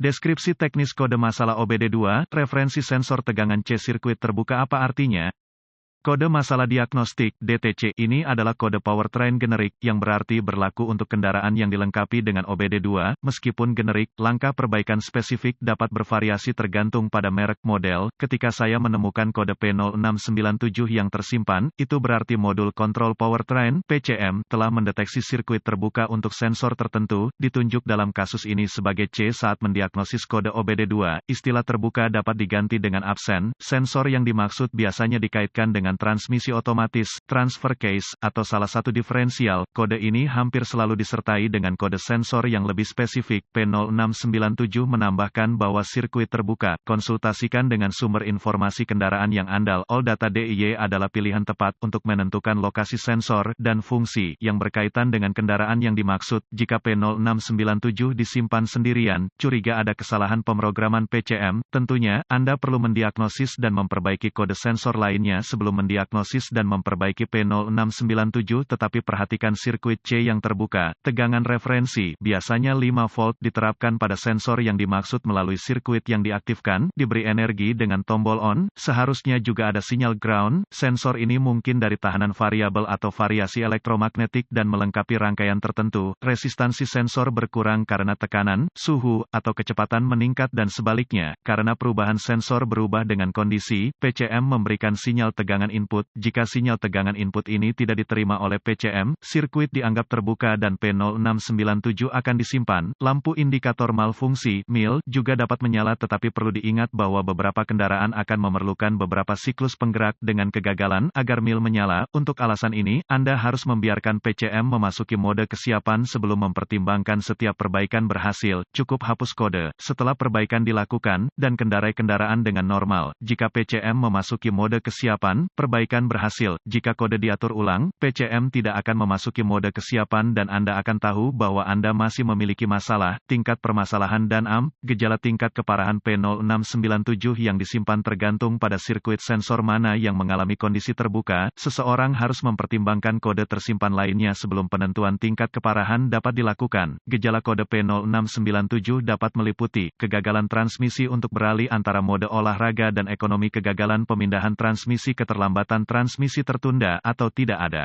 Deskripsi teknis kode masalah OBD2, referensi sensor tegangan C sirkuit terbuka apa artinya? Kode masalah diagnostik (DTC) ini adalah kode powertrain generik, yang berarti berlaku untuk kendaraan yang dilengkapi dengan OBD2, meskipun generik, langkah perbaikan spesifik dapat bervariasi tergantung pada merek model. Ketika saya menemukan kode P0697 yang tersimpan, itu berarti modul kontrol powertrain (PCM) telah mendeteksi sirkuit terbuka untuk sensor tertentu, ditunjuk dalam kasus ini sebagai C saat mendiagnosis kode OBD2. Istilah terbuka dapat diganti dengan absen. Sensor yang dimaksud biasanya dikaitkan dengan transmisi otomatis, transfer case, atau salah satu diferensial. Kode ini hampir selalu disertai dengan kode sensor yang lebih spesifik. P0697 menambahkan bahwa sirkuit terbuka. Konsultasikan dengan sumber informasi kendaraan yang andal. All data DIY adalah pilihan tepat untuk menentukan lokasi sensor dan fungsi yang berkaitan dengan kendaraan yang dimaksud. Jika P0697 disimpan sendirian, curiga ada kesalahan pemrograman PCM, tentunya Anda perlu mendiagnosis dan memperbaiki kode sensor lainnya sebelum mendiagnosis dan memperbaiki P0697. Tetapi perhatikan sirkuit C yang terbuka. Tegangan referensi, biasanya 5 volt diterapkan pada sensor yang dimaksud melalui sirkuit yang diaktifkan, diberi energi dengan tombol on, seharusnya juga ada sinyal ground. Sensor ini mungkin dari tahanan variabel atau variasi elektromagnetik dan melengkapi rangkaian tertentu. Resistansi sensor berkurang karena tekanan, suhu, atau kecepatan meningkat dan sebaliknya. Karena perubahan sensor berubah dengan kondisi, PCM memberikan sinyal tegangan input. Jika sinyal tegangan input ini tidak diterima oleh PCM, sirkuit dianggap terbuka dan P0697 akan disimpan. Lampu indikator malfungsi (MIL) juga dapat menyala, tetapi perlu diingat bahwa beberapa kendaraan akan memerlukan beberapa siklus penggerak dengan kegagalan agar MIL menyala. Untuk alasan ini, Anda harus membiarkan PCM memasuki mode kesiapan sebelum mempertimbangkan setiap perbaikan berhasil. Cukup hapus kode setelah perbaikan dilakukan dan kendarai kendaraan dengan normal. Jika PCM memasuki mode kesiapan, perbaikan berhasil. Jika kode diatur ulang, PCM tidak akan memasuki mode kesiapan dan Anda akan tahu bahwa Anda masih memiliki masalah. Tingkat permasalahan dan gejala tingkat keparahan P0697 yang disimpan tergantung pada sirkuit sensor mana yang mengalami kondisi terbuka. Seseorang harus mempertimbangkan kode tersimpan lainnya sebelum penentuan tingkat keparahan dapat dilakukan. Gejala kode P0697 dapat meliputi kegagalan transmisi untuk beralih antara mode olahraga dan ekonomi, kegagalan pemindahan transmisi, keterlambatan transmisi tertunda atau tidak ada.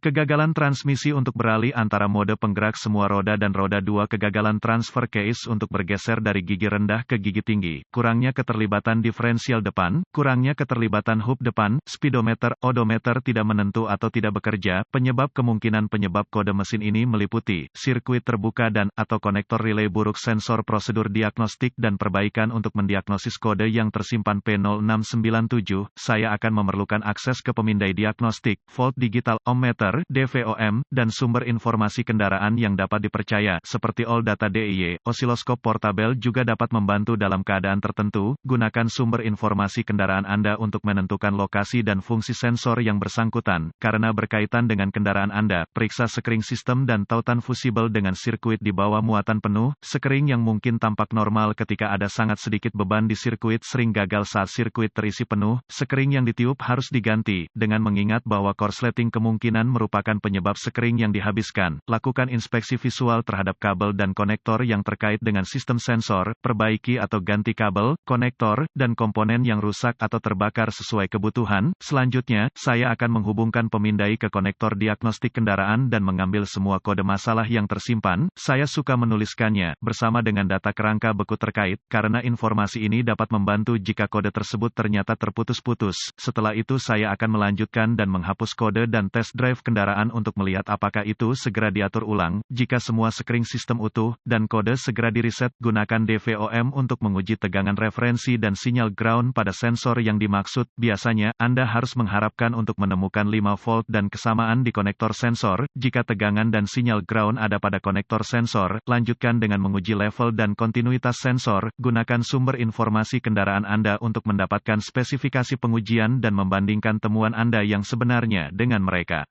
Kegagalan transmisi untuk beralih antara mode penggerak semua roda dan roda 2, kegagalan transfer case untuk bergeser dari gigi rendah ke gigi tinggi, kurangnya keterlibatan diferensial depan, kurangnya keterlibatan hub depan, speedometer, odometer tidak menentu atau tidak bekerja. Penyebab kemungkinan penyebab kode mesin ini meliputi sirkuit terbuka dan atau konektor relay buruk. Sensor prosedur diagnostik dan perbaikan untuk mendiagnosis kode yang tersimpan P0697. Saya akan memerlukan akses ke pemindai diagnostik, volt digital, ohmmeter, DVOM, dan sumber informasi kendaraan yang dapat dipercaya, seperti All Data DIY. Osiloskop portabel juga dapat membantu dalam keadaan tertentu. Gunakan sumber informasi kendaraan Anda untuk menentukan lokasi dan fungsi sensor yang bersangkutan. Karena berkaitan dengan kendaraan Anda, periksa sekring sistem dan tautan fusibel dengan sirkuit di bawah muatan penuh. Sekring yang mungkin tampak normal ketika ada sangat sedikit beban di sirkuit sering gagal saat sirkuit terisi penuh. Sekring yang ditiup harus diganti, dengan mengingat bahwa korsleting kemungkinan merupakan penyebab sekring yang dihabiskan. Lakukan inspeksi visual terhadap kabel dan konektor yang terkait dengan sistem sensor, perbaiki atau ganti kabel, konektor, dan komponen yang rusak atau terbakar sesuai kebutuhan. Selanjutnya, saya akan menghubungkan pemindai ke konektor diagnostik kendaraan dan mengambil semua kode masalah yang tersimpan. Saya suka menuliskannya, bersama dengan data kerangka beku terkait, karena informasi ini dapat membantu jika kode tersebut ternyata terputus-putus. Setelah itu saya akan melanjutkan dan menghapus kode dan test drive kendaraan untuk melihat apakah itu segera diatur ulang. Jika semua sekring sistem utuh, dan kode segera diriset, gunakan DVOM untuk menguji tegangan referensi dan sinyal ground pada sensor yang dimaksud. Biasanya, Anda harus mengharapkan untuk menemukan 5 volt dan kesamaan di konektor sensor. Jika tegangan dan sinyal ground ada pada konektor sensor, lanjutkan dengan menguji level dan kontinuitas sensor. Gunakan sumber informasi kendaraan Anda untuk mendapatkan spesifikasi pengujian dan membandingkan temuan Anda yang sebenarnya dengan mereka.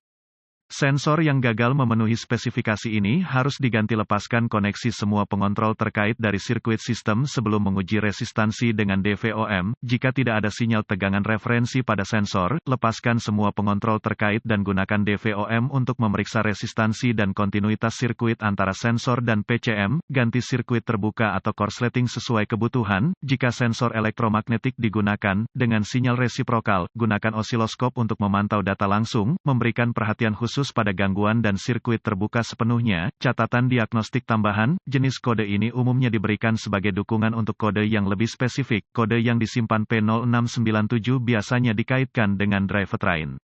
Sensor yang gagal memenuhi spesifikasi ini harus diganti. Lepaskan koneksi semua pengontrol terkait dari sirkuit sistem sebelum menguji resistansi dengan DVOM. Jika tidak ada sinyal tegangan referensi pada sensor, lepaskan semua pengontrol terkait dan gunakan DVOM untuk memeriksa resistansi dan kontinuitas sirkuit antara sensor dan PCM. Ganti sirkuit terbuka atau korsleting sesuai kebutuhan. Jika sensor elektromagnetik digunakan dengan sinyal resiprokal, gunakan osiloskop untuk memantau data langsung, memberikan perhatian khusus pada gangguan dan sirkuit terbuka sepenuhnya. Catatan diagnostik tambahan, jenis kode ini umumnya diberikan sebagai dukungan untuk kode yang lebih spesifik. Kode yang disimpan P0697 biasanya dikaitkan dengan drivetrain.